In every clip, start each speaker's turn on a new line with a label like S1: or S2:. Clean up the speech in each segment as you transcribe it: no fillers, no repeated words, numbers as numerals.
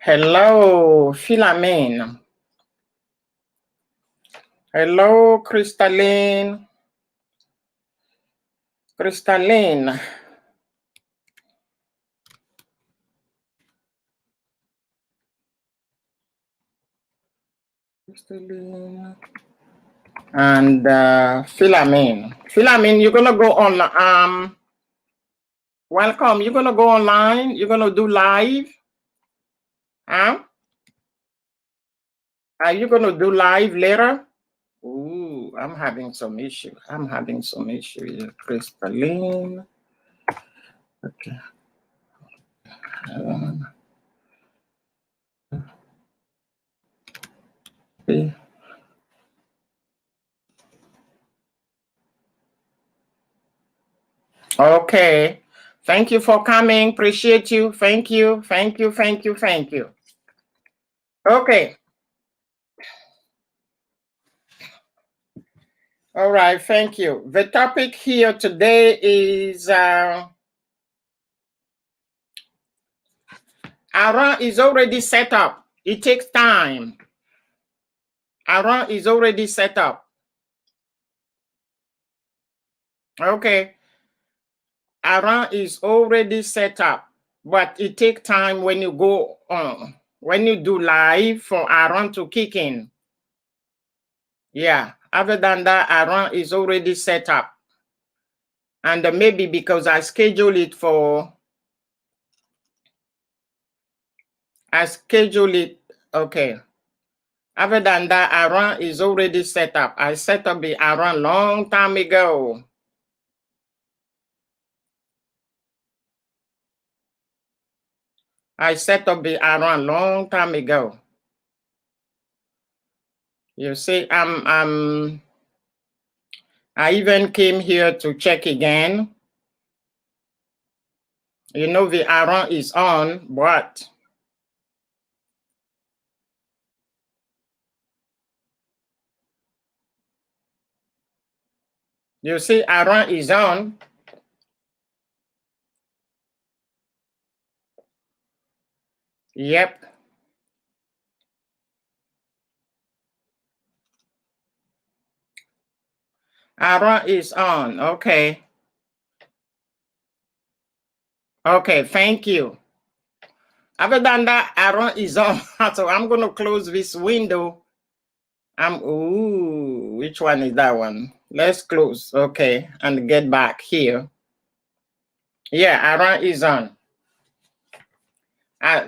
S1: Hello, Philomene. Hello, Crystalline. Crystalline. Crystalline. And Philomene. Philomene, you're gonna go on. Welcome. You're gonna go online. You're gonna do live. Huh? Are you gonna do live later? Ooh, I'm having some issue. Here. Crystalline. Okay. Okay. Thank you for coming. Appreciate you. Thank you. Okay. All right. Thank you. The topic here today is Aaron is already set up. It takes time. Aaron is already set up. Okay. Aaron is already set up, but it takes time when you go on. When you do live for Aaron to kick in. Yeah. Other than that, Aaron is already set up. And maybe because I schedule it. Okay. Other than that, Aaron is already set up. I set up the Aaron long time ago. I set up the Aaron long time ago. You see, I even came here to check again. You know, the Aaron is on, but you see, Aaron is on. Yep. Aaron is on. Okay. Okay, thank you. Other than that, Aaron is on. So I'm going to close this window. Which one is that one? Let's close. Okay, and get back here. Yeah, Aaron is on.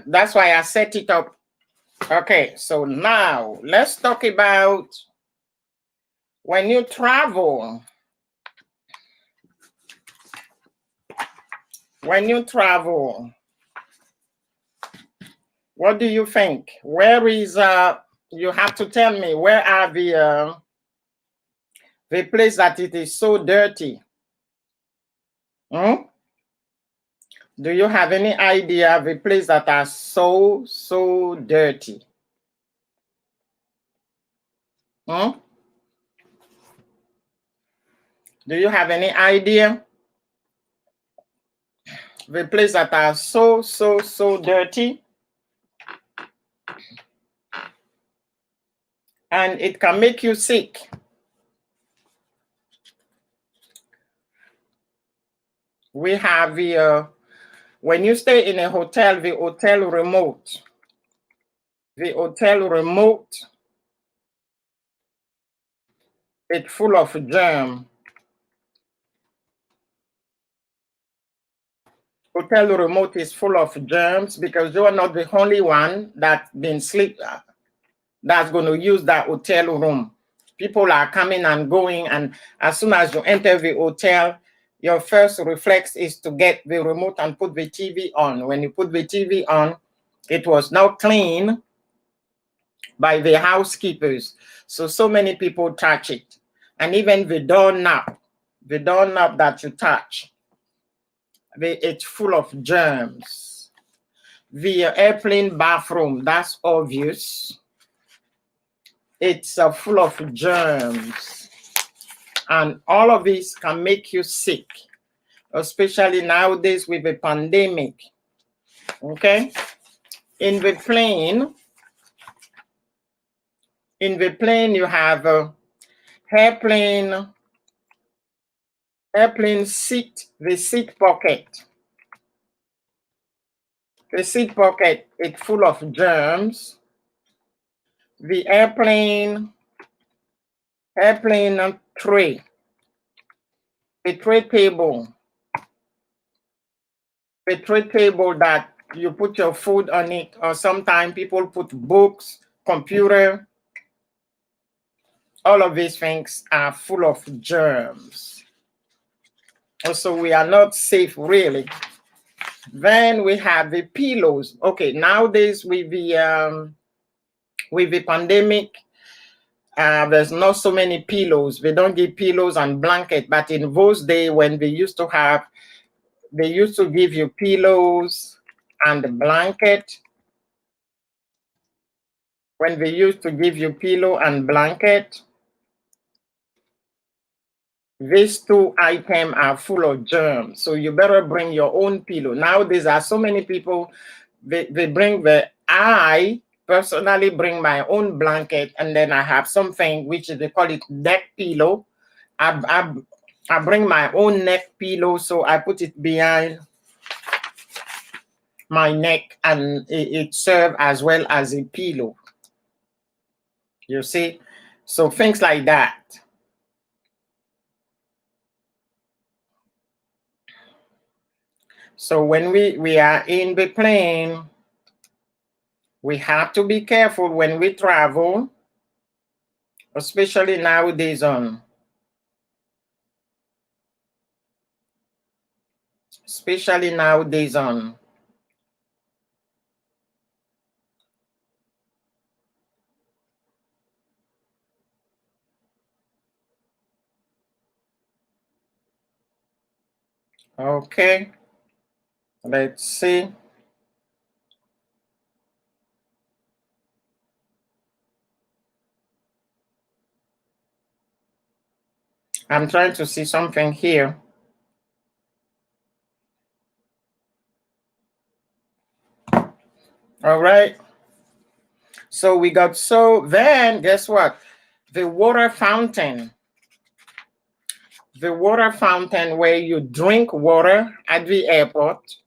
S1: That's why I set it up. Okay, so now let's talk about when you travel. When you travel, what do you think? Where is you have to tell me where are the place that it is so dirty? Do you have any idea of the place that are so dirty? Do you have any idea? The place that are so dirty? And it can make you sick. We have the, when you stay in a hotel, the hotel remote, it's full of germ. Hotel remote is full of germs because you are not the only one that's been that's going to use that hotel room. People are coming and going, and as soon as you enter the hotel, your first reflex is to get the remote and put the TV on. When you put the TV on, it was now cleaned by the housekeepers. So many people touch it. And even the doorknob that you touch, it's full of germs. The airplane bathroom, that's obvious. It's full of germs. And all of this can make you sick, especially nowadays with the pandemic. Okay? In the plane, you have airplane seat, the seat pocket. The seat pocket is full of germs. The airplane tray, the tray table that you put your food on it, or sometimes people put books, computer. All of these things are full of germs. Also, we are not safe, really. Then we have the pillows. Okay, nowadays with the pandemic, there's not so many pillows. They don't give pillows and blanket, but in those days when they used to give you pillows and a blanket. When they used to give you pillow and blanket, these two items are full of germs. So you better bring your own pillow. Nowadays, there are so many people, they bring I personally bring my own blanket, and then I have something which they call it neck pillow. I bring my own neck pillow, so I put it behind my neck, and it serves as well as a pillow. You see? So things like that. So when we are in the plane, we have to be careful when we travel, especially nowadays on. Okay, let's see. I'm trying to see something here. All right. So we got, so then guess what? The water fountain. The water fountain where you drink water at the airport.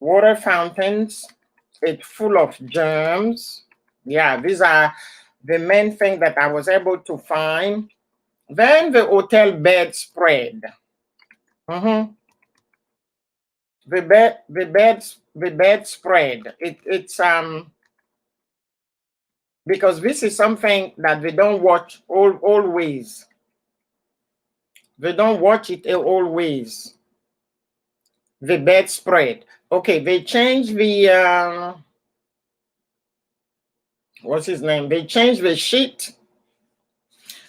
S1: Water fountains, it's full of germs. Yeah, these are the main thing that I was able to find. Then the hotel bedspread. The bedspread. It's because this is something that they don't watch always. They don't watch it always. The bedspread. Okay, they changed the what's his name? They changed the sheet.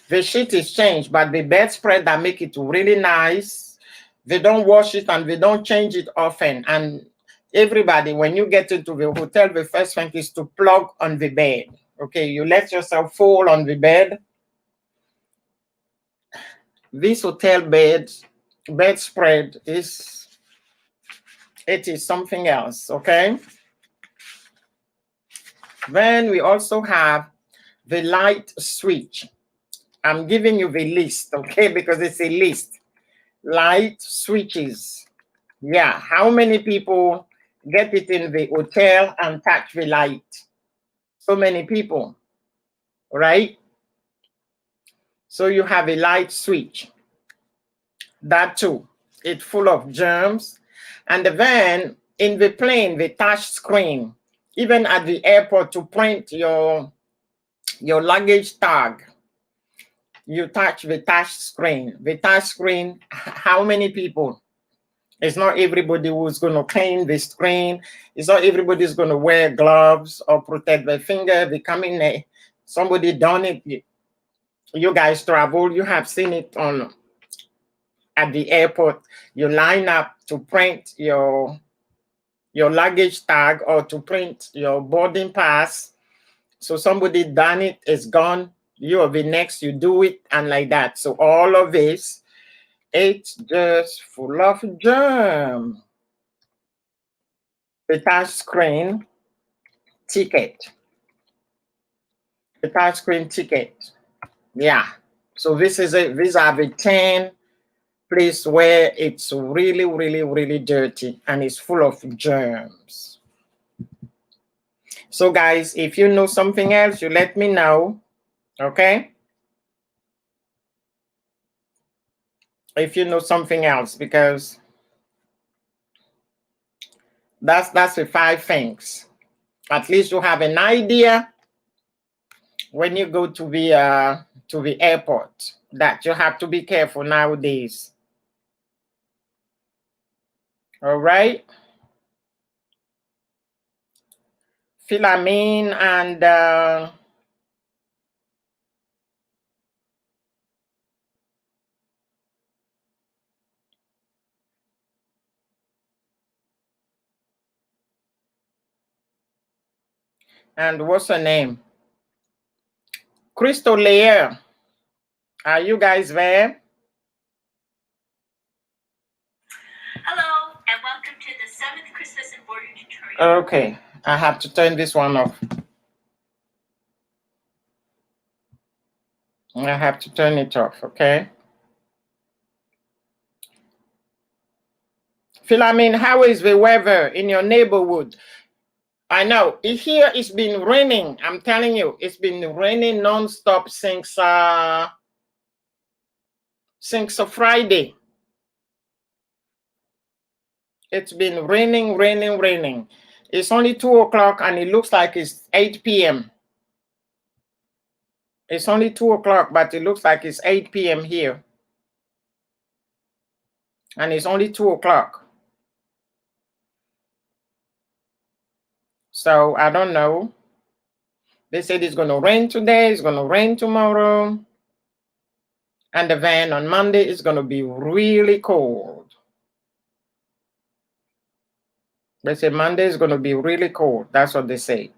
S1: The sheet is changed, but the bedspread that make it really nice, they don't wash it and they don't change it often. And everybody, when you get into the hotel, the first thing is to plug on the bed. Okay, you let yourself fall on the bed. This hotel bedspread is something else. Okay. Then we also have the light switch. I'm giving you the list, okay, because it's a list. Light switches. Yeah, how many people get it in the hotel and touch the light? So many people, right? So you have a light switch. That too, it's full of germs. And then in the plane, the touch screen, even at the airport to print your luggage tag, you touch the touch screen. The touch screen, how many people? It's not everybody who's going to clean the screen. It's not everybody's going to wear gloves or protect their finger. They come in there. Somebody done it. You guys travel. You have seen it on at the airport. You line up to print your luggage tag or to print your boarding pass. So somebody done it. It's gone. You are the next. You do it and like that. So all of this, it's just full of germs. The touch screen, ticket. The touchscreen ticket. Yeah. So these are the 10 places where it's really, really, really dirty and it's full of germs. So guys, if you know something else, you let me know. Okay? If you know something else, because that's the 5 things. At least you have an idea when you go to the airport that you have to be careful nowadays. All right? Philamine and what's her name? Crystal Layer. Are you guys there?
S2: Hello, and welcome to the 7th Christmas in Border tutorial.
S1: Okay, I have to turn this one off. I have to turn it off, okay? Philamine, how is the weather in your neighborhood? I know, here it's been raining. I'm telling you, it's been raining non-stop since Friday. It's been raining. It's only 2 o'clock and it looks like it's 8 p.m. It's only 2 o'clock, but it looks like it's 8 p.m. here. And it's only 2 o'clock. So I don't know. They said it's going to rain today, it's going to rain tomorrow. And then on Monday, it's going to be really cold. They say Monday is going to be really cold. That's what they say.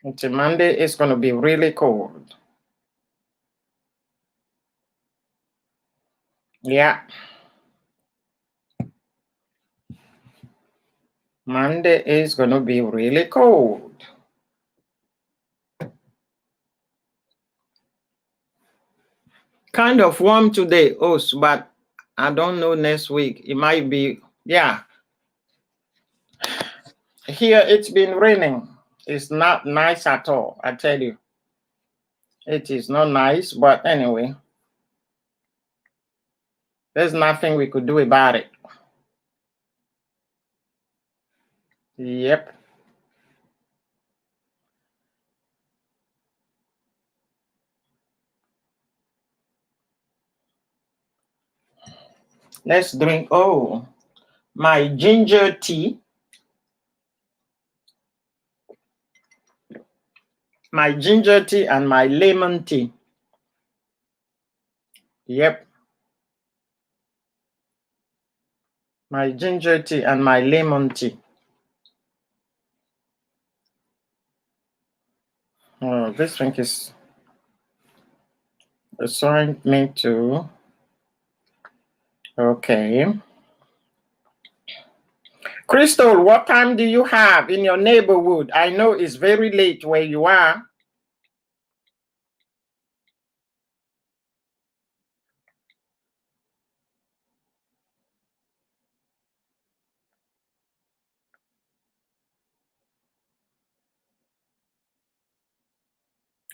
S1: Until Monday, it's going to be really cold. Yeah. Monday is going to be really cold. Kind of warm today, also, but I don't know next week. It might be, yeah. Here it's been raining. It's not nice at all, I tell you. It is not nice, but anyway, there's nothing we could do about it. Yep. Let's drink, my ginger tea. My ginger tea and my lemon tea. Yep. My ginger tea and my lemon tea. Oh, this drink is assigned me to. Okay. Crystal, what time do you have in your neighborhood? I know it's very late where you are.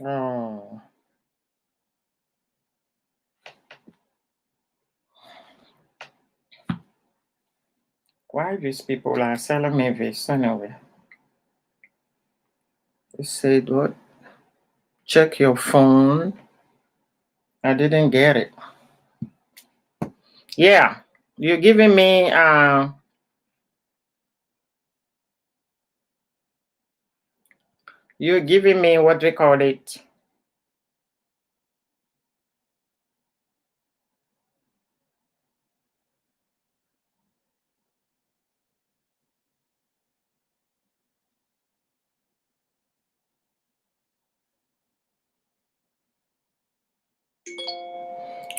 S1: Oh. Why these people are selling me this anyway? They said what? Check your phone. I didn't get it. Yeah, you're giving me what they call it.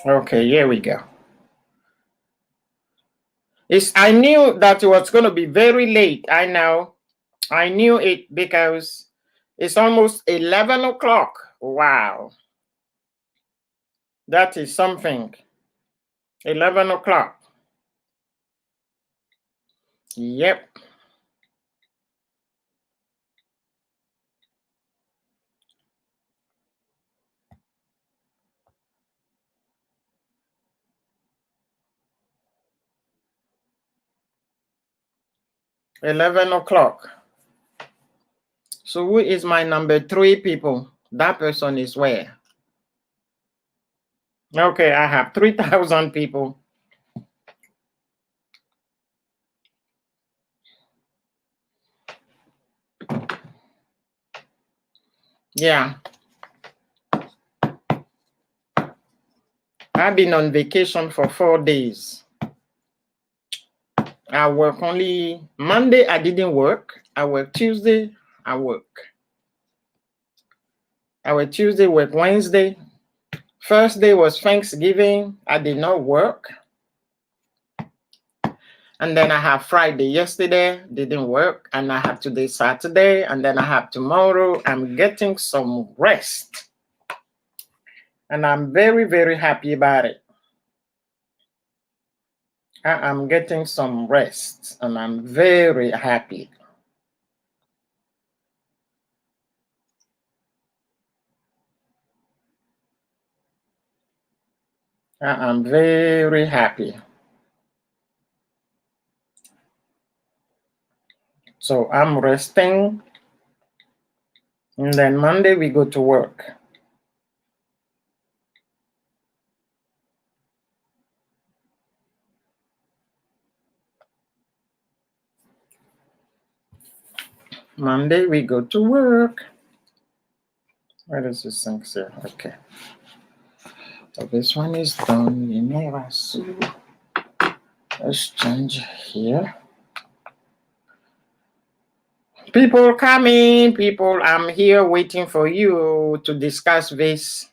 S1: Okay, here we go. I knew that it was going to be very late. I know. I knew it because it's almost 11 o'clock. Wow. That is something. 11 o'clock. Yep. $11. So who is my number 3 people? That person is where? Okay, I have 3,000 people. Yeah. I've been on vacation for 4 days. I work only Monday. I didn't work. I work Tuesday. I work Tuesday, work Wednesday. First day was Thanksgiving. I did not work. And then I have Friday yesterday, didn't work. And I have today, Saturday. And then I have tomorrow. I'm getting some rest. And I'm very, very happy about it. I'm getting some rest. And I'm very happy. I'm very happy. So I'm resting. And then Monday we go to work. Monday we go to work. Where does this thing say? Okay. So this one is done. Let's change here. People coming, people, I'm here waiting for you to discuss this.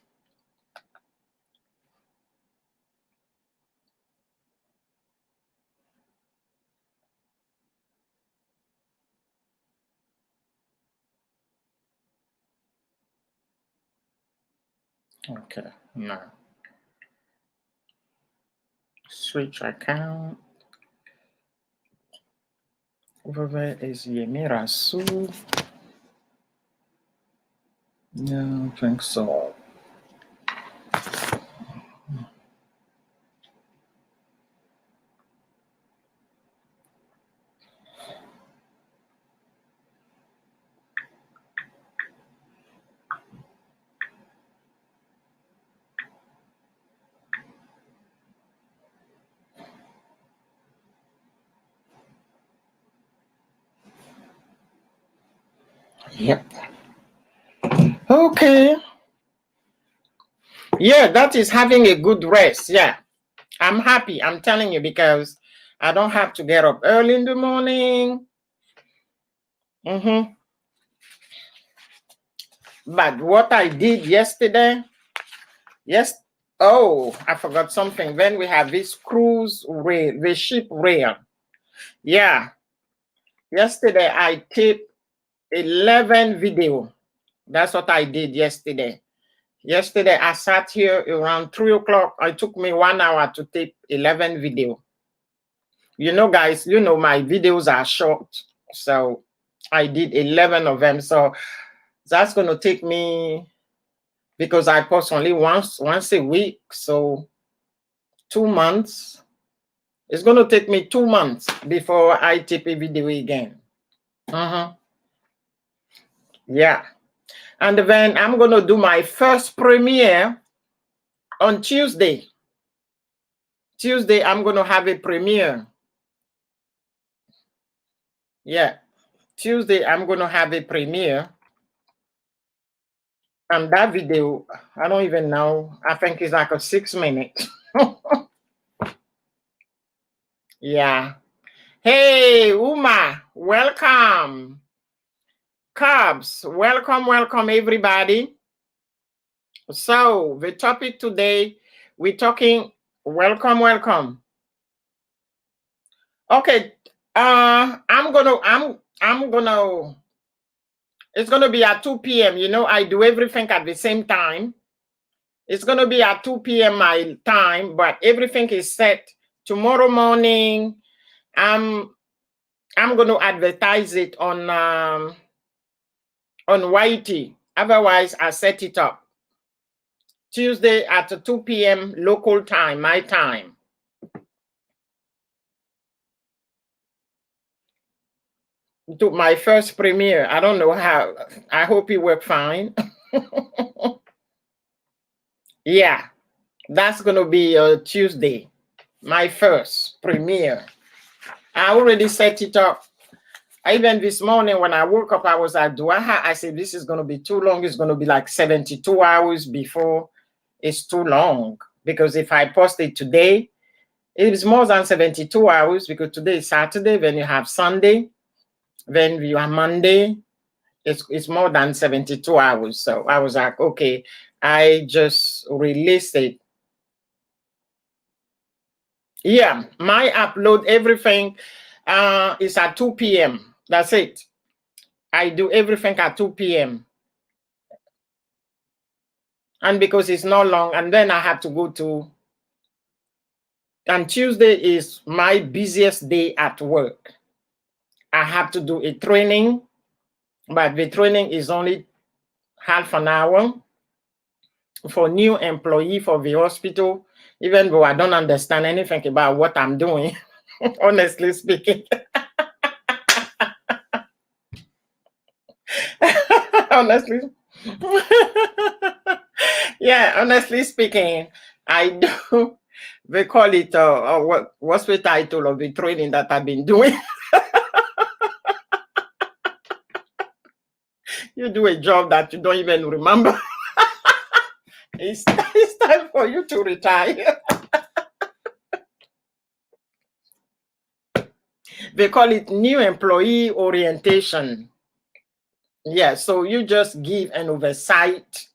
S1: Okay, now switch account. Over there is Yemirasu. Yeah, I think so. Yep. Okay. Yeah, that is having a good rest. Yeah. I'm happy. I'm telling you, because I don't have to get up early in the morning. But what I did yesterday, I forgot something. Then we have this cruise rail, the ship rail. Yeah. Yesterday I taped 11 video. That's what I did yesterday. Yesterday I sat here around 3 o'clock. It took me 1 hour to tape 11 video. You know, guys, you know my videos are short. So I did 11 of them. So that's going to take me, because I post only once a week. So 2 months. It's going to take me 2 months before I tape a video again. Yeah. And then I'm going to do my first premiere on Tuesday. Tuesday, I'm going to have a premiere. Yeah. Tuesday, I'm going to have a premiere. And that video, I don't even know. I think it's like a 6 minute. Yeah. Hey, Uma, welcome. Cubs, welcome everybody. So the topic today, we're talking, welcome. Okay. I'm gonna it's gonna be at 2 p.m. You know, I do everything at the same time. It's gonna be at 2 p.m. my time, but everything is set tomorrow morning. I'm gonna advertise it on YT. Otherwise, I set it up Tuesday at 2 p.m. local time, my time. To my first premiere. I don't know how. I hope it worked fine. Yeah, that's gonna be Tuesday, my first premiere. I already set it up. Even this morning when I woke up, I was like, I said, this is gonna be too long. It's gonna be like 72 hours before it's too long. Because if I post it today, it is more than 72 hours because today is Saturday, then you have Sunday, then you have Monday. It's more than 72 hours. So I was like, okay, I just released it. Yeah, my upload, everything is at 2 p.m. That's it. I do everything at 2 p.m. And because it's not long, and then I have to go to, and Tuesday is my busiest day at work. I have to do a training, but the training is only half an hour for new employee for the hospital, even though I don't understand anything about what I'm doing, honestly speaking. Honestly. Yeah, honestly speaking, I do. They call it, what's the title of the training that I've been doing? You do a job that you don't even remember. It's time for you to retire. They call it new employee orientation. Yeah, so you just give an oversight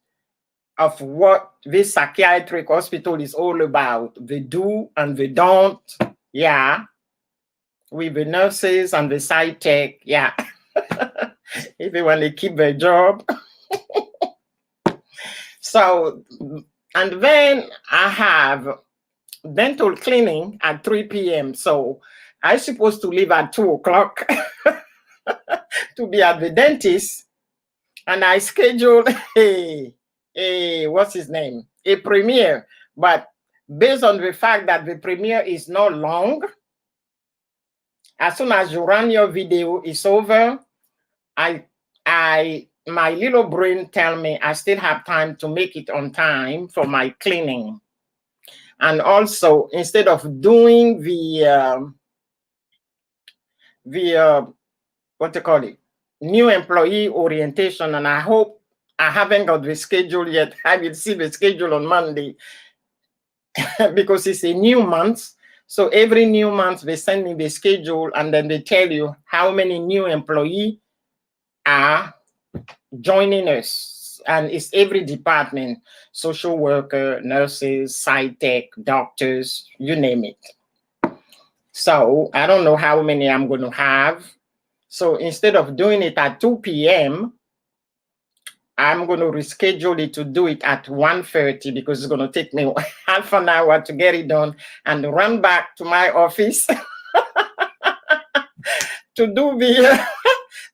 S1: of what this psychiatric hospital is all about. They do and they don't. Yeah. With the nurses and the side tech. Yeah. If they want to keep their job. So, and then I have dental cleaning at 3 p.m. So I'm supposed to leave at 2 o'clock to be at the dentist. And I scheduled what's his name? A premiere. But based on the fact that the premiere is not long, as soon as you run your video, it's over. My little brain tell me I still have time to make it on time for my cleaning. And also, instead of doing the what they call it, new employee orientation, and I hope I haven't got the schedule yet. I will see the schedule on Monday because it's a new month. So every new month they send me the schedule and then they tell you how many new employees are joining us. And it's every department, social worker, nurses, site tech, doctors, you name it. So I don't know how many I'm going to have. So instead of doing it at 2 p.m., I'm going to reschedule it to do it at 1:30 because it's going to take me half an hour to get it done and run back to my office to do the,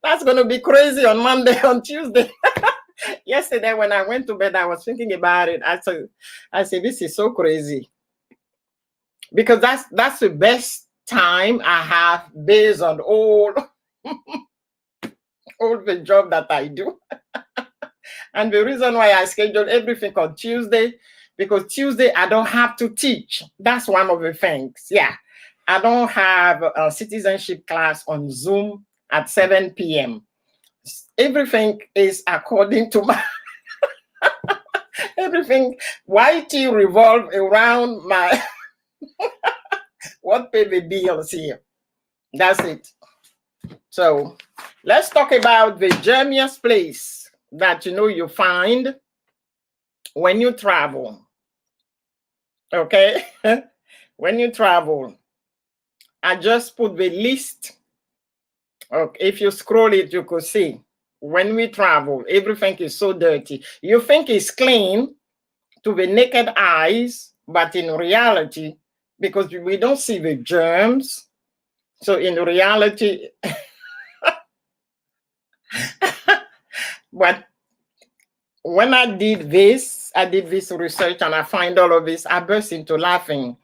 S1: that's going to be crazy on Monday, on Tuesday. Yesterday when I went to bed, I was thinking about it. I said, this is so crazy. Because that's the best time I have based on all the job that I do. And the reason why I schedule everything on Tuesday, because Tuesday I don't have to teach. That's one of the things. Yeah. I don't have a citizenship class on Zoom at 7 p.m. Everything is according to my everything. YT revolve around my what pay the bills here. That's it. So let's talk about the Germiest place that you find when you travel. Okay? When you travel. I just put the list. Okay, if you scroll it, you could see when we travel, everything is so dirty. You think it's clean to the naked eyes, but in reality, because we don't see the germs, so in reality, but when I did this research and I find all of this, I burst into laughing.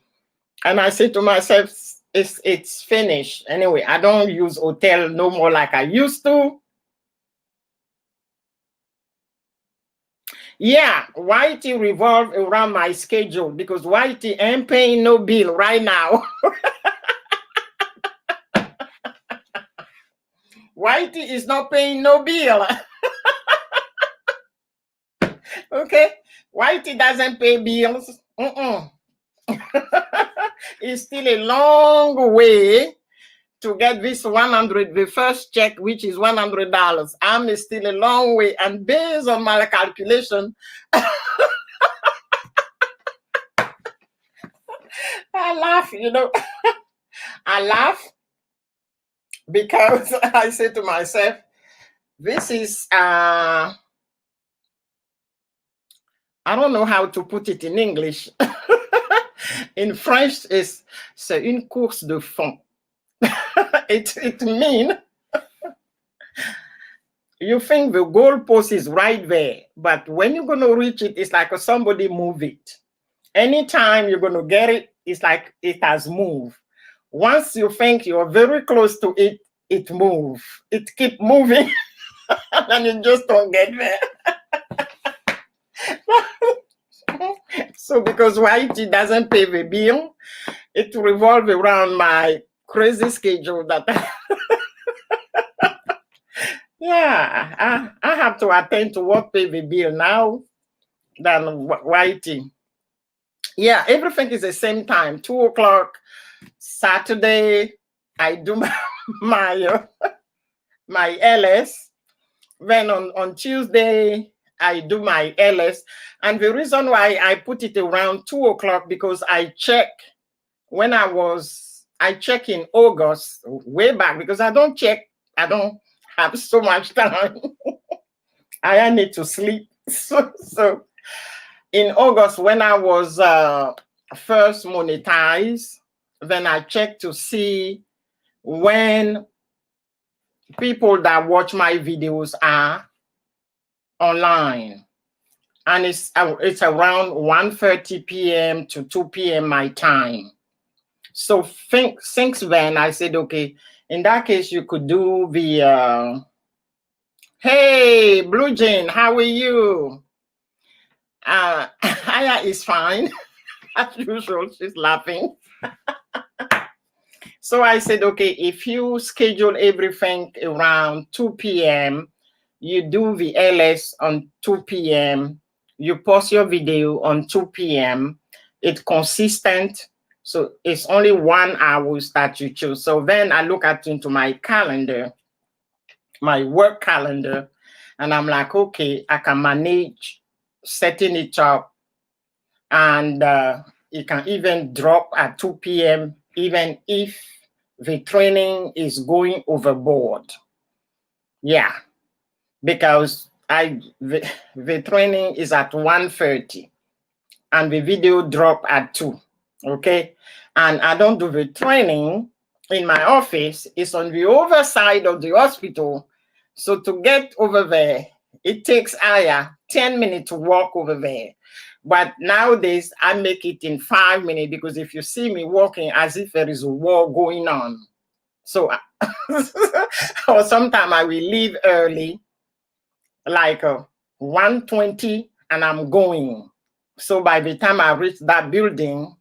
S1: And I said to myself, it's finished. Anyway, I don't use hotel no more like I used to. Yeah, Whitey revolve around my schedule because Whitey ain't paying no bill right now. Whitey is not paying no bill. Okay, Whitey doesn't pay bills. It's still a long way to get this 100, the first check, which is $100. I'm still a long way. And based on my calculation, I laugh, you know. I laugh because I say to myself, this is, I don't know how to put it in English. In French, c'est une course de fond. It means you think the goalpost is right there, but when you're going to reach it, it's like somebody move it. Anytime you're going to get it, it's like it has moved. Once you think you're very close to it, it moves. It keeps moving, and you just don't get there. So because Whitey doesn't pay the bill, it revolves around my crazy schedule that yeah, I have to attend to what pay the bill now than Whitey. Yeah, everything is the same time. 2 o'clock Saturday, I do my LS. Then on Tuesday, I do my LS. And the reason why I put it around 2 o'clock because I check in August, way back, because I don't have so much time. I need to sleep. So in August, when I was first monetized, then I checked to see when people that watch my videos are online. And it's around 1:30 p.m. to 2 p.m. my time. So since then, I said, okay, in that case, you could do the, hey, Blue Jane, how are you? Aya is fine. As usual, she's laughing. So I said, okay, if you schedule everything around 2 p.m., you do the LS on 2 p.m., you post your video on 2 p.m., it's consistent. So it's only 1 hour that you choose. So then I look into my calendar, my work calendar, and I'm like, okay, I can manage setting it up. And it can even drop at 2 p.m., even if the training is going overboard. Yeah, because the training is at 1:30 and the video drop at 2. Okay, and I don't do the training in my office. It's on the other side of the hospital. So to get over there, it takes Aya 10 minutes to walk over there. But nowadays, I make it in 5 minutes because if you see me walking as if there is a war going on. So, or sometimes I will leave early, like 1:20, and I'm going. So by the time I reach that building,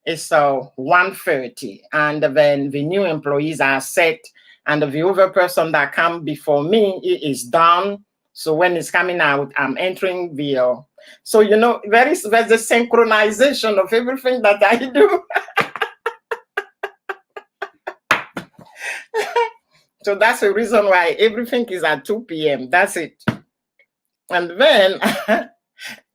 S1: it's 1:30, and then the new employees are set, and the other person that come before me is done. So when it's coming out, I'm entering the. So you know, there's a synchronization of everything that I do. So that's the reason why everything is at 2 p.m. That's it. And then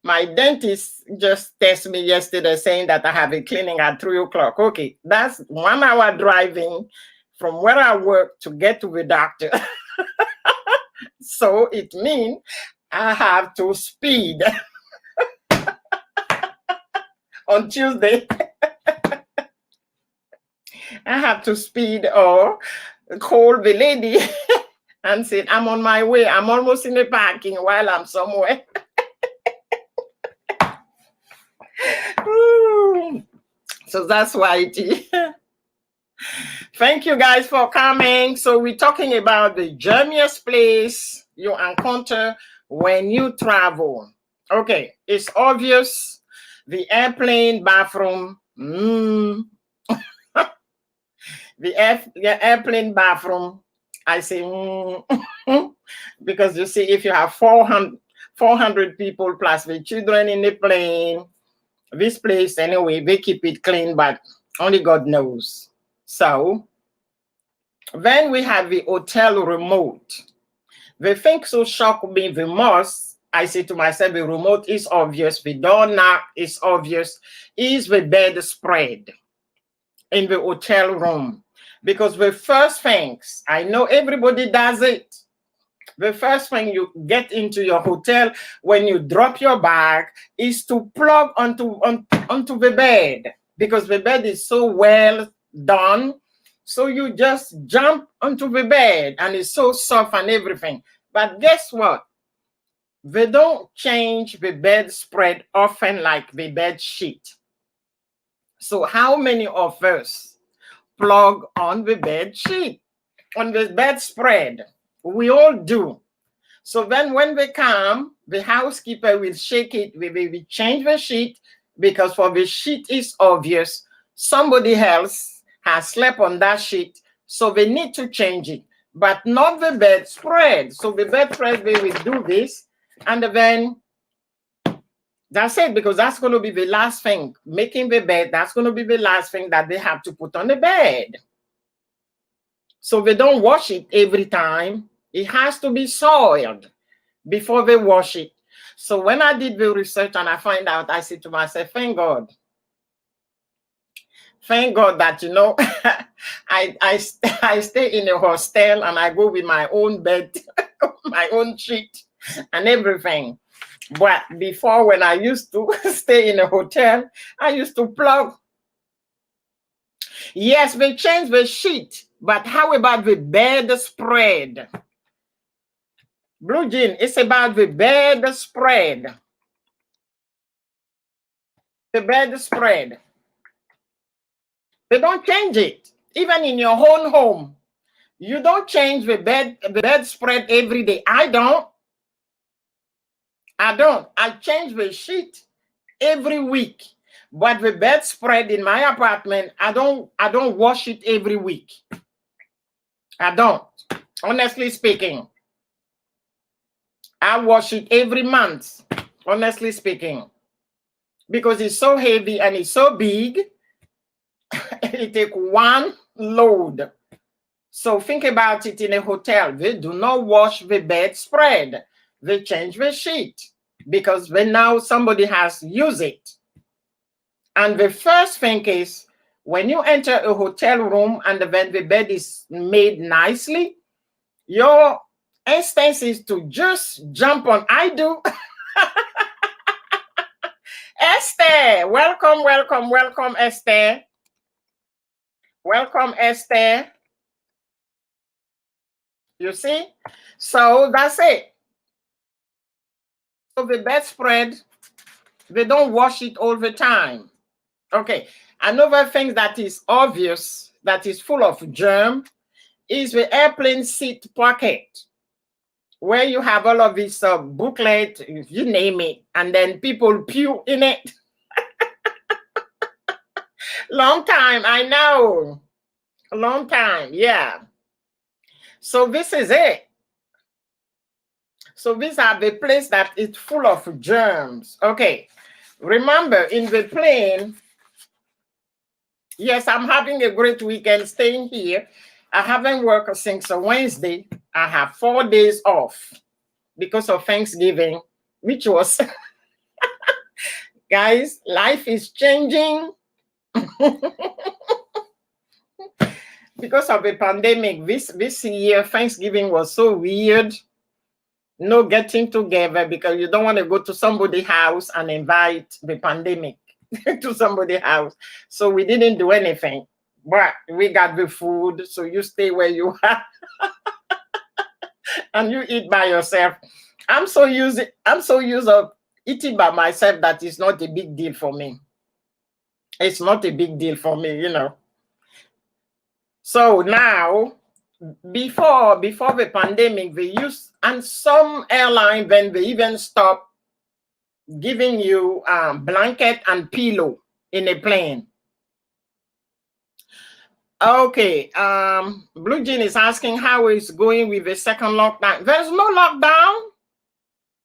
S1: My dentist just texted me yesterday saying that I have a cleaning at 3 o'clock. Okay, that's 1 hour driving from where I work to get to the doctor. So it means I have to speed on Tuesday. I have to speed or call the lady and say, I'm on my way. I'm almost in the parking while I'm somewhere. So that's why it is. Thank you guys for coming. So we're talking about the germiest place you encounter when you travel. Okay, it's obvious. The airplane bathroom. The airplane bathroom. I say because you see, if you have 400 people plus the children in the plane, this place anyway, they keep it clean, but only God knows. So then we have the hotel remote. The thing so shocked me the most, I say to myself, the remote is obvious, the door knob is obvious, is the bed spread in the hotel room. Because the first things, I know everybody does it. The first thing you get into your hotel when you drop your bag is to plug onto the bed, because the bed is so well done. So you just jump onto the bed and it's so soft and everything. But guess what? They don't change the bedspread often like the bed sheet. So how many of us plug on the bed sheet, on the bedspread? We all do. So then when they come, the housekeeper will shake it, we will change the sheet, because for the sheet is obvious, somebody else has slept on that sheet, so they need to change it, but not the bedspread. So the bedspread, they will do this, and then that's it, because that's going to be the last thing. Making the bed, that's going to be the last thing that they have to put on the bed. So they don't wash it every time. It has to be soiled before they wash it. So when I did the research and I find out, I said to myself, thank God. Thank God that, you know, I stay in a hostel and I go with my own bed, my own sheet and everything. But before, when I used to stay in a hotel, I used to plug. Yes, they changed the sheet, but how about the bed spread? Blue Jean, it's about the bed spread. The bed spread. They don't change it. Even in your own home, you don't change the bed spread every day. I don't. I change the sheet every week. But the bedspread in my apartment, I don't wash it every week. I don't. Honestly speaking. I wash it every month, honestly speaking. Because it's so heavy and it's so big, it takes one load. So think about it in a hotel. They do not wash the bedspread. They change the sheet because when now somebody has used it. And the first thing is, when you enter a hotel room and then the bed is made nicely, your instinct is to just jump on. I do. Esther, welcome, welcome, welcome, Esther. Welcome, Esther. You see? So that's it. So the bedspread, they don't wash it all the time. Okay. Another thing that is obvious, that is full of germ, is the airplane seat pocket, where you have all of this booklet, you name it, and then people pew in it. Long time, I know. A long time, yeah. So this is it. So these are the place that is full of germs. Okay. Remember, in the plane, yes, I'm having a great weekend staying here. I haven't worked since Wednesday. I have 4 days off because of Thanksgiving, which was Guys, life is changing because of the pandemic. This year, Thanksgiving was so weird. No getting together because you don't want to go to somebody's house and invite the pandemic to somebody's house. So we didn't do anything. But we got the food, so you stay where you are and you eat by yourself. I'm so used of eating by myself that it's not a big deal for me. It's not a big deal for me, you know. So now, before the pandemic, they used, and some airline, then they even stopped giving you blanket and pillow in a plane. Okay, Blue Jean is asking how it's going with the second lockdown. There's no lockdown.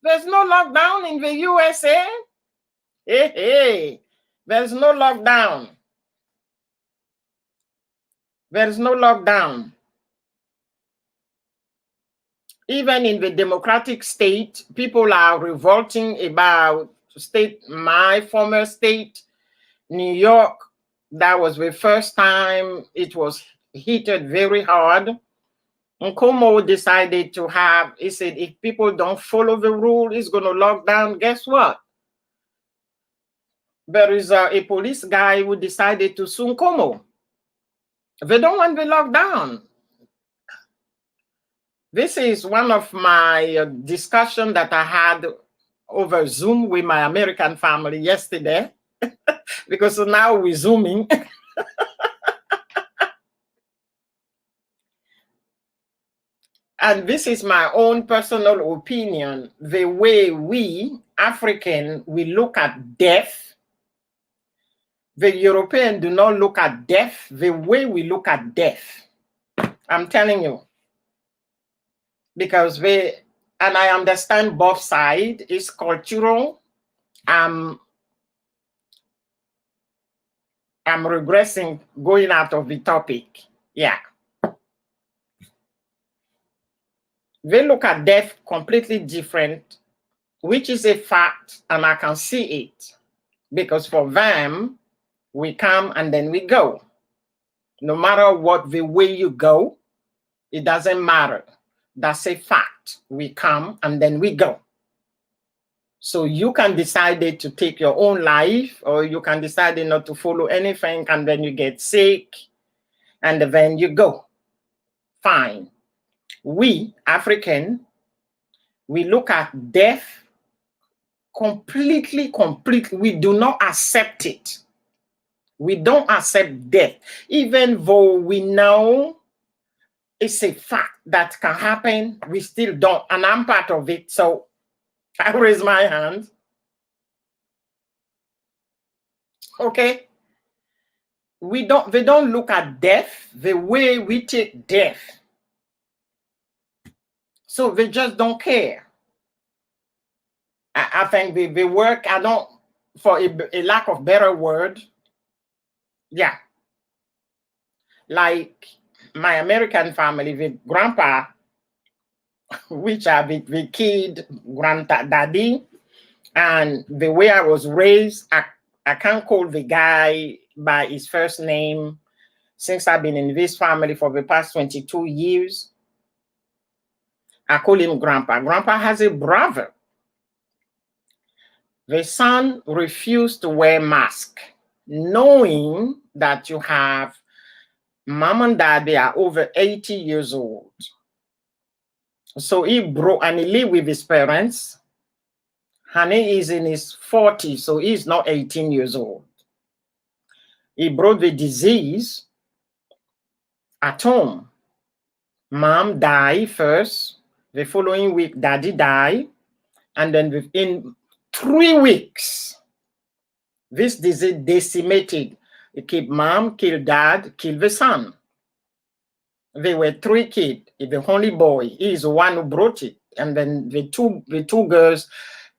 S1: There's no lockdown in the USA. Hey, there's no lockdown. There's no lockdown. Even in the democratic state, people are revolting about my former state, New York. That was the first time it was hit very hard. Nkomo decided to have, he said, if people don't follow the rule, he's going to lock down. Guess what? There is a police guy who decided to sue Nkomo. They don't want the lockdown. This is one of my discussion that I had over Zoom with my American family yesterday, because now we're Zooming. And this is my own personal opinion, the way we, African, we look at death. The European do not look at death the way we look at death. I'm telling you. Because and I understand both sides, it's cultural. I'm regressing, going out of the topic. Yeah. They look at death completely different, which is a fact, and I can see it. Because for them, we come and then we go. No matter what the way you go, it doesn't matter. That's a fact. We come and then we go. So you can decide to take your own life, or you can decide not to follow anything, and then you get sick, and then you go. Fine. We, African, we look at death completely. We do not accept it. We don't accept death, even though we know it's a fact that can happen. We still don't, and I'm part of it. So I raise my hand. Okay. They don't look at death the way we take death. So they just don't care. I think they work, for a lack of better word, yeah. Like my American family, the grandpa, which are the kid, granddaddy, and the way I was raised, I can't call the guy by his first name since I've been in this family for the past 22 years. I call him Grandpa. Grandpa has a brother. The son refused to wear mask, knowing that you have mom and dad, they are over 80 years old. So he broke, and he lived with his parents. Honey is in his 40s, so he's not 18 years old. He brought the disease at home. Mom died first. The following week, daddy died. And then within 3 weeks, this disease decimated. It killed mom, killed dad, killed the son. There were 3 kids. The only boy, he is the one who brought it. And then the two girls,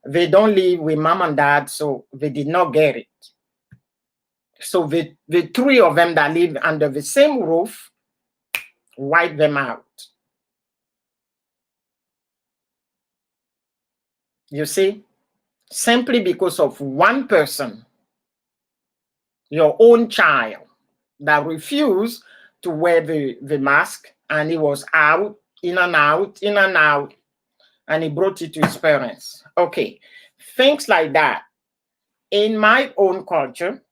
S1: they don't live with mom and dad, so they did not get it. So the 3 of them that live under the same roof wiped them out. You see? simply because of one person, your own child, that refused to wear the mask, and he was out, in and out, in and out, and he brought it to his parents. Okay, things like that. In my own culture,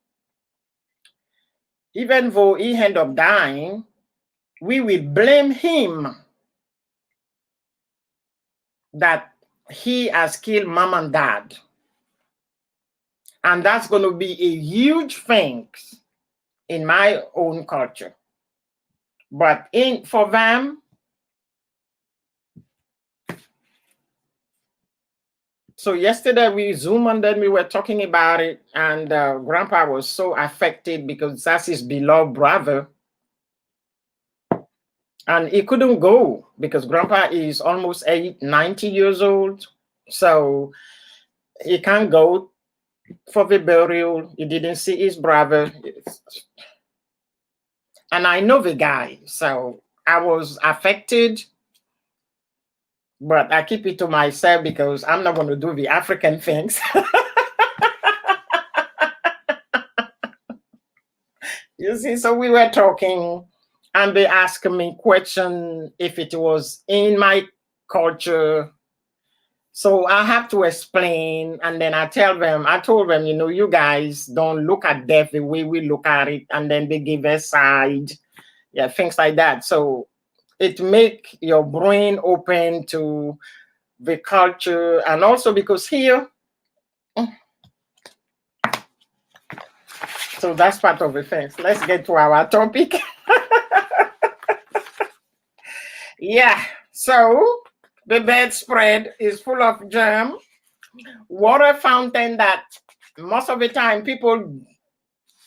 S1: even though he ended up dying, we will blame him that he has killed mom and dad. And that's going to be a huge thing in my own culture. But for them, so yesterday we Zoom and then we were talking about it, and Grandpa was so affected because that's his beloved brother. And he couldn't go because Grandpa is almost 90 years old. So he can't go for the burial. He didn't see his brother. And I know the guy, so I was affected. But I keep it to myself because I'm not going to do the African things. You see, so we were talking, and they asked me question if it was in my culture. So I have to explain, and then I told them, you know, you guys don't look at death the way we look at it, and then they give a side, yeah, things like that. So it make your brain open to the culture, and also because here, so that's part of the things. Let's get to our topic. Yeah, so the bedspread is full of germ. Water fountain that most of the time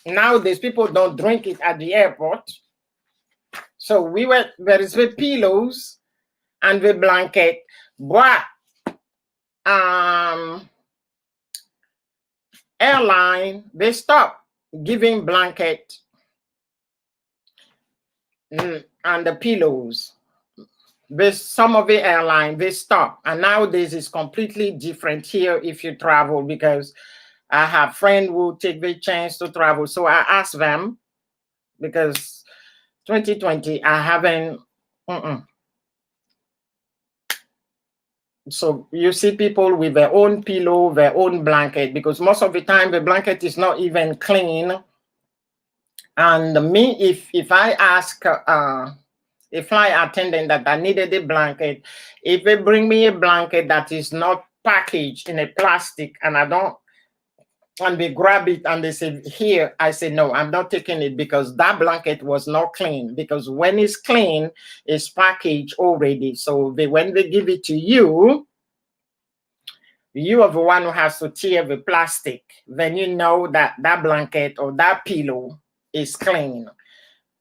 S1: nowadays people don't drink it at the airport. So there is the pillows and the blanket, but airline, they stop giving blanket and the pillows. Some of the airline, they stop. And nowadays it's completely different here if you travel, because I have friends who take the chance to travel. So I asked them, because 2020, I haven't. So you see people with their own pillow, their own blanket, because most of the time the blanket is not even clean. And me, if I ask a flight attendant that I needed a blanket, if they bring me a blanket that is not packaged in a plastic, and they grab it and they say, here, I say, no, I'm not taking it, because that blanket was not clean. Because when it's clean, it's packaged already. So when they give it to you, you are the one who has to tear the plastic. Then you know that that blanket or that pillow is clean.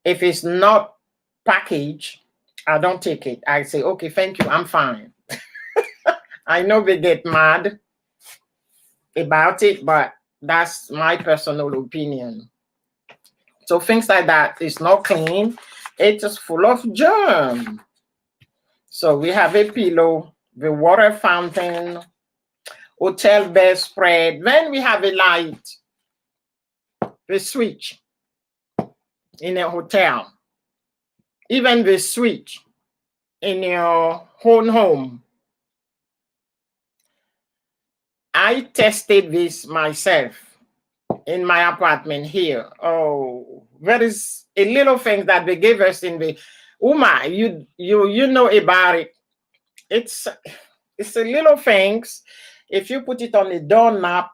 S1: If it's not packaged, I don't take it. I say, okay, thank you, I'm fine. I know they get mad about it, but that's my personal opinion. So things like that is not clean. It is full of germ. So we have a pillow, the water fountain, hotel bedspread. Then we have a light, the switch in a hotel, even the switch in your own home. I tested this myself in my apartment here. Oh, there is a little thing that they gave us in the Uma. You know about it. It's a little things. If you put it on a doorknob,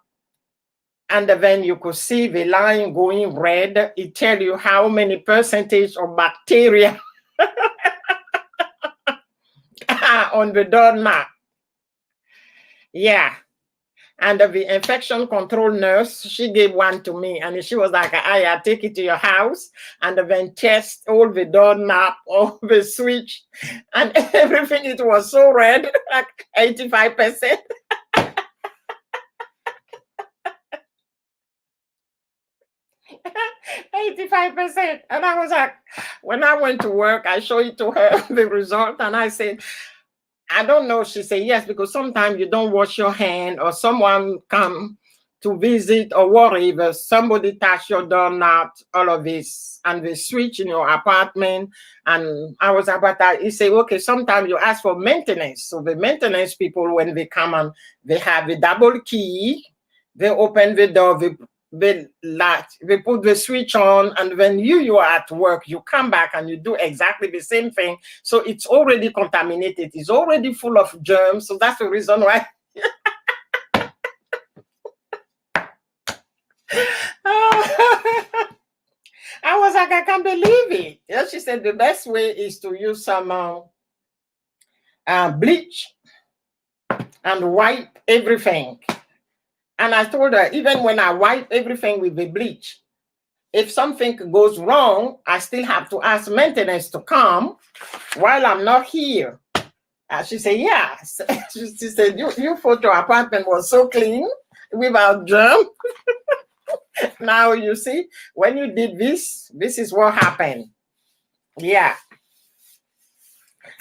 S1: and then you could see the line going red, it tell you how many percentage of bacteria on the doorknob. Yeah. And the infection control nurse, she gave one to me, and she was like, I take it to your house and then test all the doorknob, all the switch, and everything. It was so red, like 85%. 85%. And I was like, when I went to work, I showed it to her, the result, and I said, I don't know. She said yes, because sometimes you don't wash your hand, or someone come to visit or whatever, somebody touch your doorknob, all of this, and they switch in your apartment. And I was about that. He said, okay, sometimes you ask for maintenance. So the maintenance people, when they come and they have a double key, they open the door, they latch, they put the switch on, and when you are at work, you come back and you do exactly the same thing. So it's already contaminated, it's already full of germs. So that's the reason why. I was like, I can't believe it. Yeah, she said the best way is to use some bleach and wipe everything. And I told her, even when I wipe everything with the bleach, if something goes wrong, I still have to ask maintenance to come while I'm not here. She said, yeah. She said, you thought your apartment was so clean without germ. Now you see, when you did this is what happened. Yeah.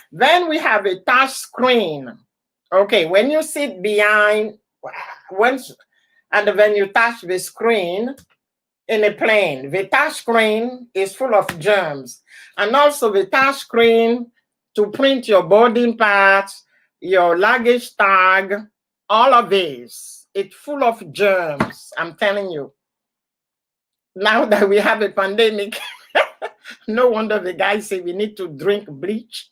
S1: Then we have a touch screen. Okay, when you sit behind, and when you touch the screen in a plane, the touch screen is full of germs. And also the touch screen to print your boarding pass, your luggage tag, all of this, it's full of germs, I'm telling you. Now that we have a pandemic, no wonder the guy say we need to drink bleach.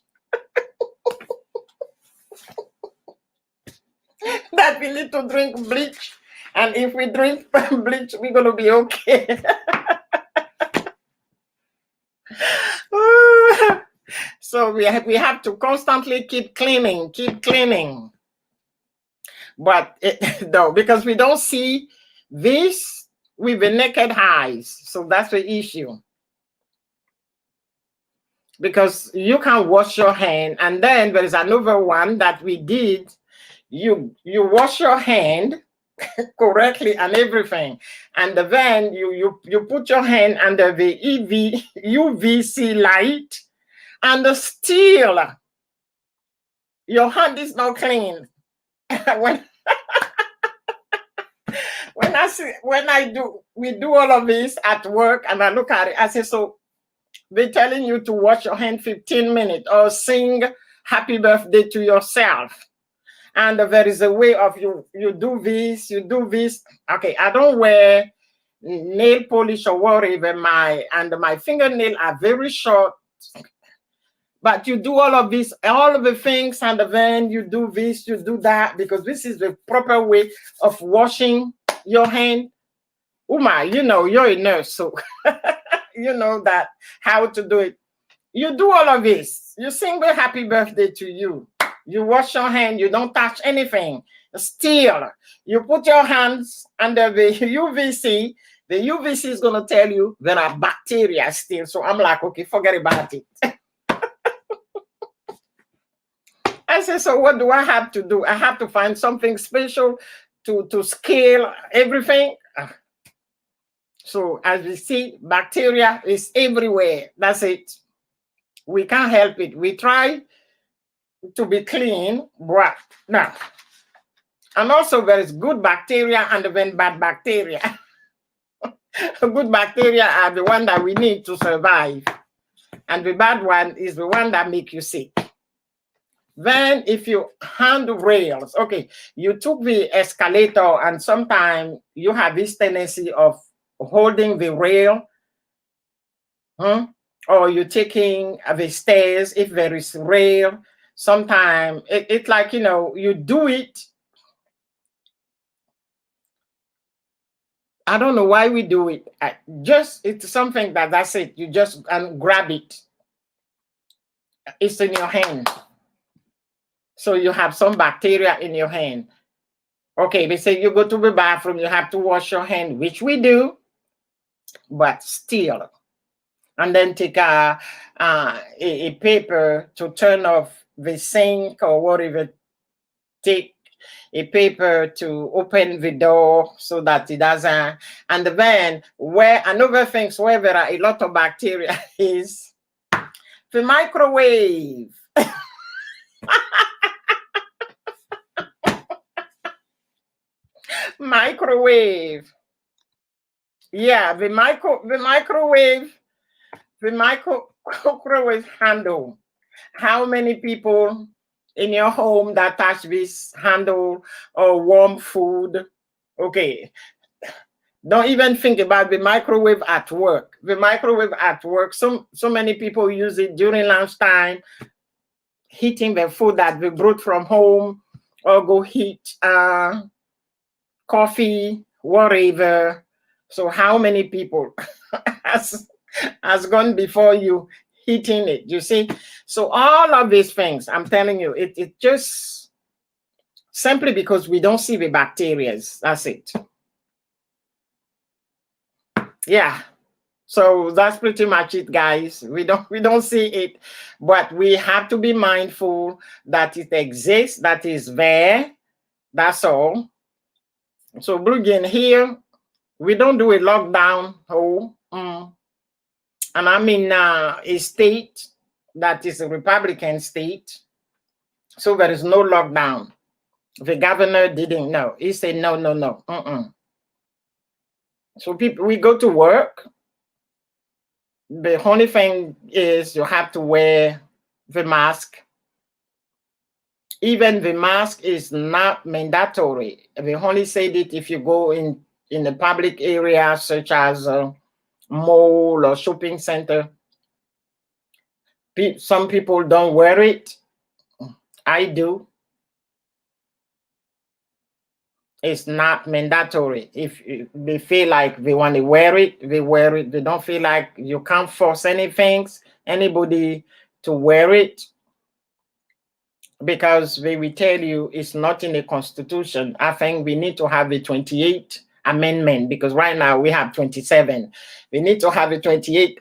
S1: That we need to drink bleach. And if we drink bleach, we're going to be okay. So we have to constantly keep cleaning. But no, because we don't see this with the naked eyes. So that's the issue. Because you can wash your hand, and then there is another one that we did. You wash your hand correctly and everything, and then you put your hand under the UVC light, and still your hand is not clean. when we do all of this at work, and I look at it, I say, so they're telling you to wash your hand 15 minutes or sing happy birthday to yourself. And there is a way of you do this. Okay, I don't wear nail polish or whatever. My fingernails are very short. But you do all of this, all of the things, and then you do this, you do that, because this is the proper way of washing your hand. Uma, you know, you're a nurse, so you know that how to do it. You do all of this. You sing the happy birthday to you. You wash your hand. You don't touch anything. Still, you put your hands under the UVC. The UVC is going to tell you there are bacteria still. So I'm like, okay, forget about it. I said, so what do I have to do? I have to find something special to scale everything. So as we see, bacteria is everywhere. That's it. We can't help it. We try to be clean, but no. And also there is good bacteria and then bad bacteria. Good bacteria are the one that we need to survive. And the bad one is the one that make you sick. Then if you handrails, okay, you took the escalator and sometimes you have this tendency of holding the rail, or you're taking the stairs if there is rail. Sometimes it's like, you know, you do it. I don't know why we do it. It's something that's it. You just grab it. It's in your hand. So you have some bacteria in your hand. Okay, they say you go to the bathroom, you have to wash your hand, which we do, but still. And then take a paper to turn off the sink or whatever. Take a paper to open the door so that it doesn't. And then where another things where there are a lot of bacteria is the microwave. Microwave. Yeah, the microwave handle. How many people in your home that touch this handle or warm food? Okay, don't even think about the microwave at work. The microwave at work, so many people use it during lunchtime, heating the food that they brought from home, or go heat coffee, whatever. So how many people has gone before you heating it? You see? So all of these things, I'm telling you, it just simply because we don't see the bacteria. That's it. Yeah. So that's pretty much it, guys. We don't see it, but we have to be mindful that it exists, that is there. That's all. So again, here we don't do a lockdown. And I'm in a state that is a Republican state, so there is no lockdown. The governor didn't know. He said no, no, no. So people, we go to work. The only thing is you have to wear the mask. Even the mask is not mandatory. They only said it if you go in a public area such as a mall or shopping center. Some people don't wear it. I do. It's not mandatory. If they feel like they want to wear it, they wear it. They don't feel like you can't force anybody to wear it, because they will tell you it's not in the Constitution. I think we need to have the 28th amendment, because right now we have 27. We need to have a 28th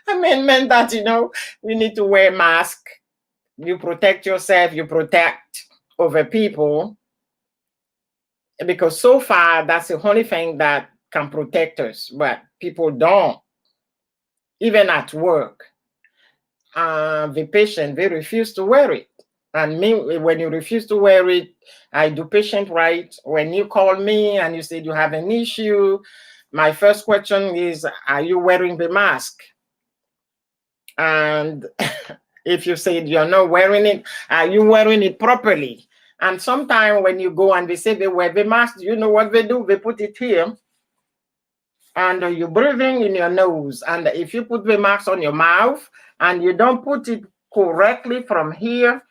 S1: amendment that, we need to wear mask. You protect yourself, you protect other people, because so far that's the only thing that can protect us, but people don't. Even at work, the patient, they refuse to wear it. And me, when you refuse to wear it, I do patient right. When you call me and you said you have an issue, my first question is, are you wearing the mask? And if you said you're not wearing it, are you wearing it properly? And sometimes when you go and they say they wear the mask, you know what they do? They put it here, and you're breathing in your nose. And if you put the mask on your mouth and you don't put it correctly from here,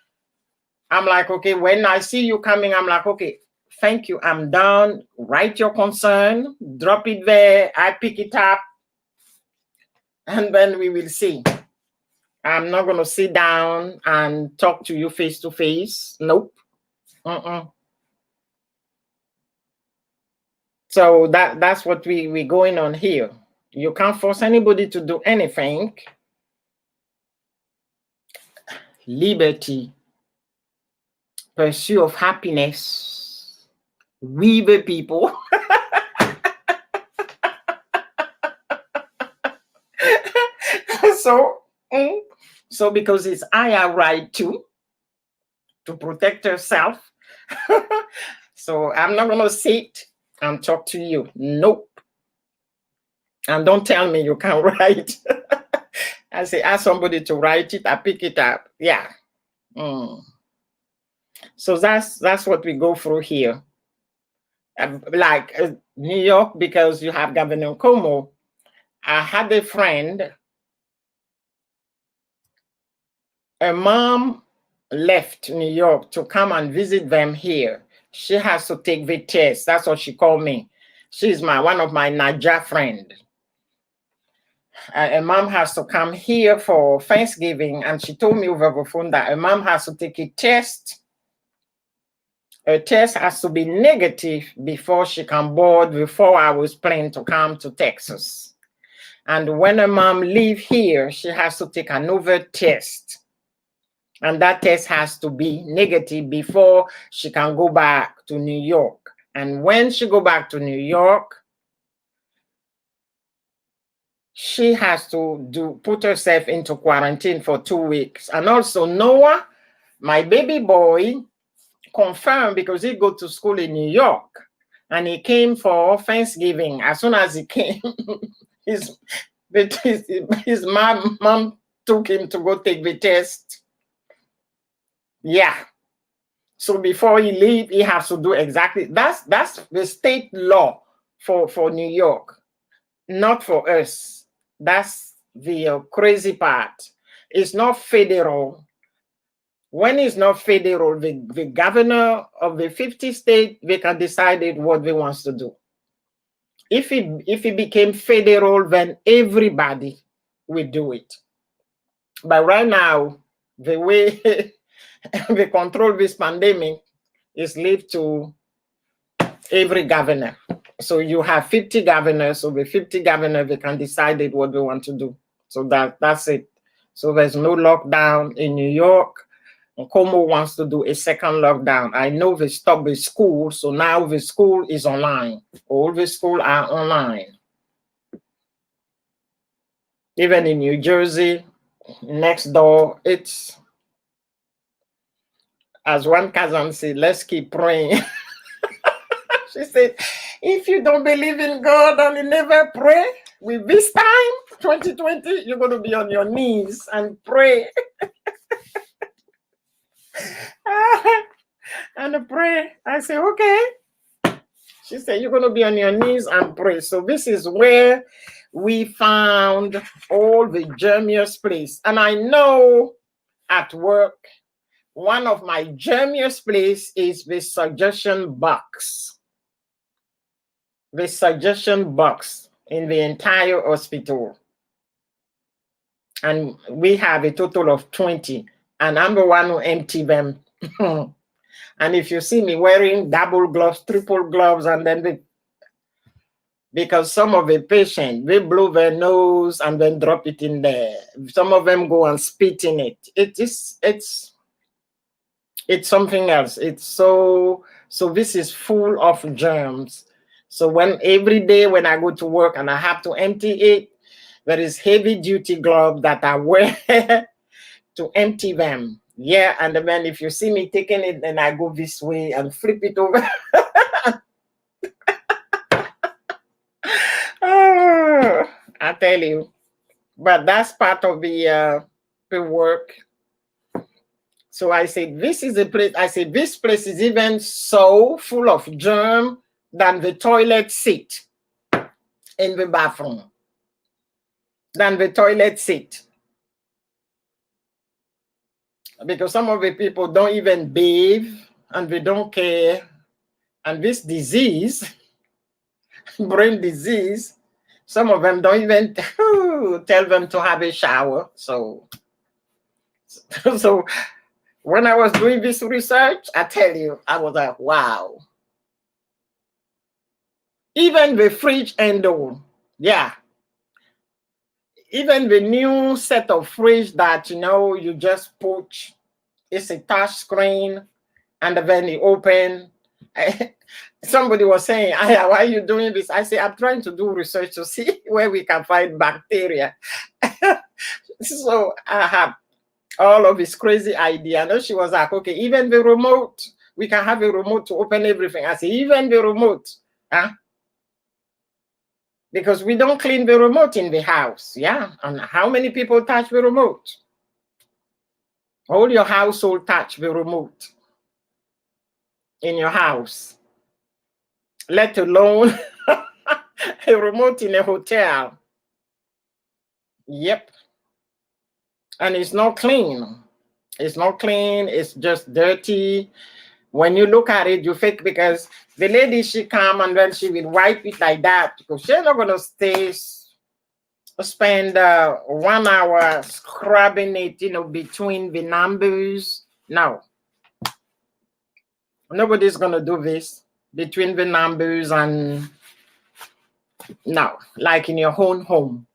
S1: I'm like, okay, when I see you coming, I'm like, okay, thank you, I'm done. Write your concern, drop it there, I pick it up, and then we will see. I'm not going to sit down and talk to you face to face. Nope. So that's what we're going on here. You can't force anybody to do anything. Liberty, pursuit of happiness, we the people. So because it's our right to protect yourself. So I'm not gonna sit and talk to you. Nope. And don't tell me you can't write. I say ask somebody to write it, I pick it up. Yeah. So that's what we go through here. Like New York, because you have Governor Cuomo. I had a friend, a mom left New York to come and visit them here. She has to take the test. That's what she called me. She's one of my Naija friend. A mom has to come here for Thanksgiving, and she told me over the phone that a mom has to take a test. A test has to be negative before she can board the 4 hours plane to come to Texas. And when a mom leave here, she has to take another test. And that test has to be negative before she can go back to New York. And when she go back to New York, she has to put herself into quarantine for 2 weeks. And also Noah, my baby boy, confirmed because he go to school in New York, and he came for Thanksgiving. As soon as he came, his mom took him to go take the test. Yeah. So before he leave, he has to do exactly that's the state law for New York, not for us. That's the crazy part. It's not federal. When it's not federal, the governor of the 50 states, they can decide what they want to do. If it became federal, then everybody will do it. But right now, the way they control this pandemic is left to every governor. So you have 50 governors, so the 50 governors, they can decide what they want to do. So that's it. So there's no lockdown in New York. Como wants to do a second lockdown. I know they stopped the school, so now the school is online. All the schools are online. Even in New Jersey, next door, it's, as one cousin said, let's keep praying. She said, if you don't believe in God and you never pray, with this time, 2020, you're going to be on your knees and pray. And pray. I say, okay. She said, you're going to be on your knees and pray. So this is where we found all the Germiest place. And I know at work, one of my Germiest place is the suggestion box. The suggestion box in the entire hospital. And we have a total of 20. And I'm the one who empty them. And if you see me wearing double gloves, triple gloves, and then because some of the patients, they blow their nose and then drop it in there. Some of them go and spit in it. It's something else. It's so this is full of germs. So every day when I go to work and I have to empty it, there is heavy duty gloves that I wear to empty them. Yeah, and then if you see me taking it, then I go this way and flip it over. Oh, I tell you. But that's part of the work. So I said, this is a place. I said, this place is even so full of germ than the toilet seat in the bathroom. Than the toilet seat. Because some of the people don't even bathe and they don't care. And this disease, brain disease, some of them don't even tell them to have a shower. So when I was doing this research, I tell you, I was like, wow. Even the fridge and door, yeah. Even the new set of fridge that, you just put, it's a touch screen, and then you open. Somebody was saying, Aya, why are you doing this? I say, I'm trying to do research to see where we can find bacteria. So I have all of this crazy idea. And she was like, okay, even the remote, we can have a remote to open everything. I say, even the remote, huh? Because we don't clean the remote in the house. Yeah. And how many people touch the remote? All your household touch the remote in your house, let alone a remote in a hotel. Yep. And it's not clean. It's not clean. It's just dirty. When you look at it, you think, because the lady, she come and then she will wipe it like that, because she's not going to spend 1 hour scrubbing it, between the numbers. No. Nobody's going to do this between the numbers and no, like in your own home.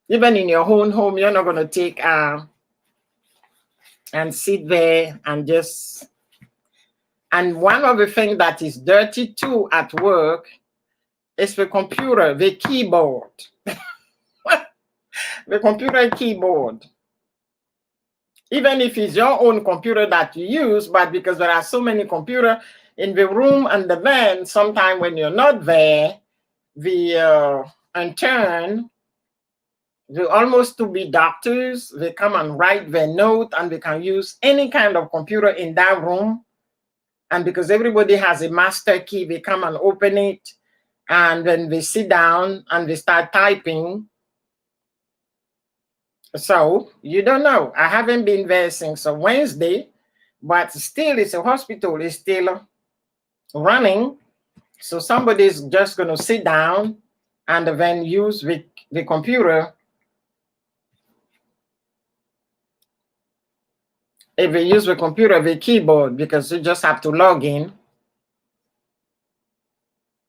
S1: Even in your own home, you're not going to take and sit there and just... And one of the things that is dirty too at work is the computer, the keyboard. The computer keyboard. even if it's your own computer that you use, but because there are so many computers in the room and the van, sometimes when you're not there, the intern, they almost to be doctors, they come and write their note, and they can use any kind of computer in that room. And because everybody has a master key, they come and open it, and then they sit down and they start typing. So you don't know. I haven't been there since Wednesday, but still it's a hospital, it's still running. So somebody's just going to sit down and then use the computer. If they use the computer, the keyboard, because you just have to log in.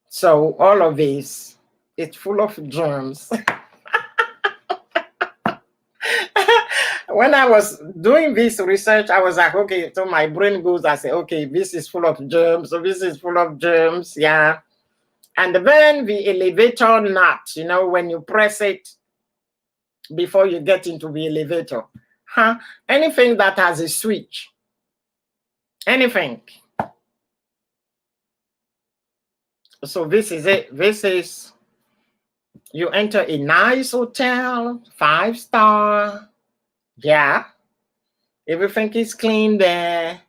S1: So all of this, it's full of germs. When I was doing this research, I was like, okay, so my brain goes, I say, okay, this is full of germs. So this is full of germs, yeah. And then the elevator nut, you know, when you press it before you get into the elevator, anything that has a switch, anything. So this is it. This is, you enter a nice hotel, 5-star. Yeah. Everything is clean there.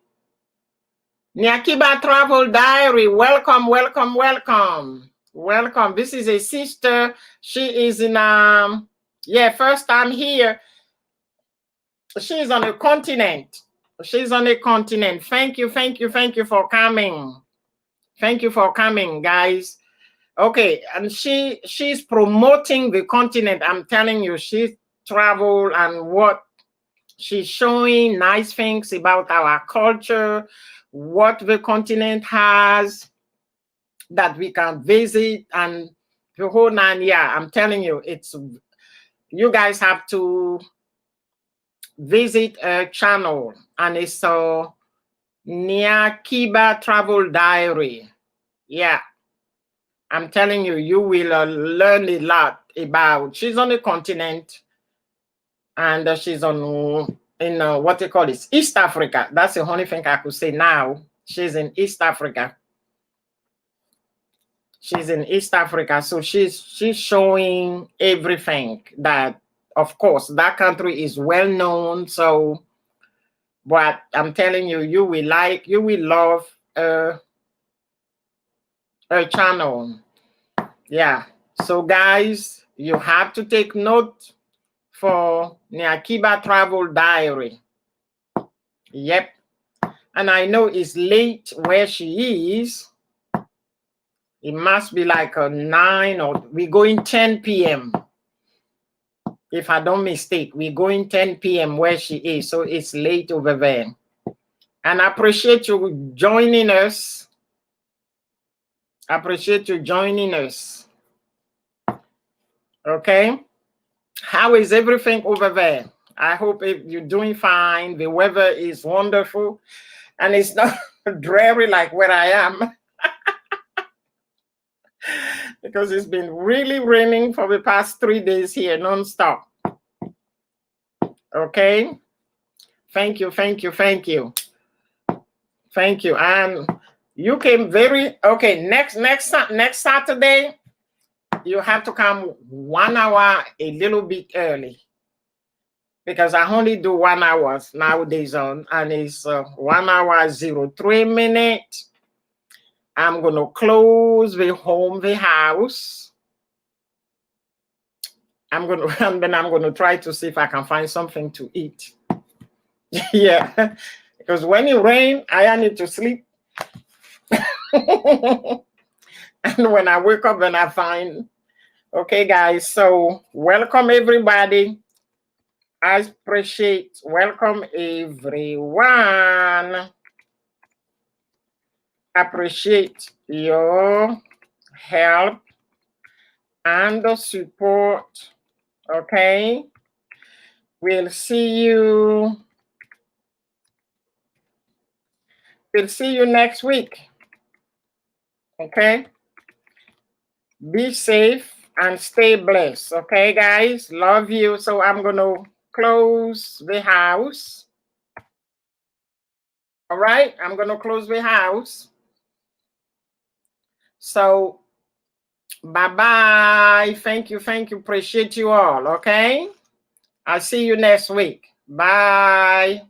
S1: Nyakiba Travel Diary. Welcome, welcome, welcome. Welcome. This is a sister. She is in, first time here. She's on a continent. She's on a continent. Thank you, thank you, thank you for coming. Thank you for coming, guys. Okay, and she's promoting the continent. I'm telling you, she traveled, and what she's showing nice things about our culture, what the continent has that we can visit, and the whole 9 years. I'm telling you, it's, you guys have to visit her channel, and it's Nyakiba Travel Diary. Yeah, I'm telling you, you will learn a lot about. She's on the continent, and she's on in what they call it, East Africa. That's the only thing I could say now. She's in East Africa. She's in East Africa, so she's showing everything that, of course, that country is well known. So, but I'm telling you, you will love her channel. Yeah. So guys, you have to take note for Nyakiba Travel Diary. Yep. And I know it's late where she is. It must be like a 9, or we're going 10 p.m. If I don't mistake, we're going 10 p.m. where she is. So it's late over there. And I appreciate you joining us. I appreciate you joining us. Okay. How is everything over there? I hope you're doing fine. The weather is wonderful. And it's not dreary like where I am. Because it's been really raining for the past 3 days here, non-stop. Okay. Thank you, thank you, thank you. Thank you. And you came very, okay, next Saturday, you have to come 1 hour a little bit early. Because I only do 1 hour nowadays on, and it's 1 hour 03 minutes. I'm going to close the house. And then I'm going to try to see if I can find something to eat. Yeah, because when it rains, I need to sleep. And when I wake up, then I find, okay, guys, so welcome everybody. I appreciate, welcome everyone. Appreciate your help and the support. Okay, we'll see you next week. Okay, be safe and stay blessed. Okay, guys, love you. So I'm gonna close the house. All right, I'm going to close the house. So, bye-bye. Thank you. Appreciate you all, okay? I'll see you next week. Bye.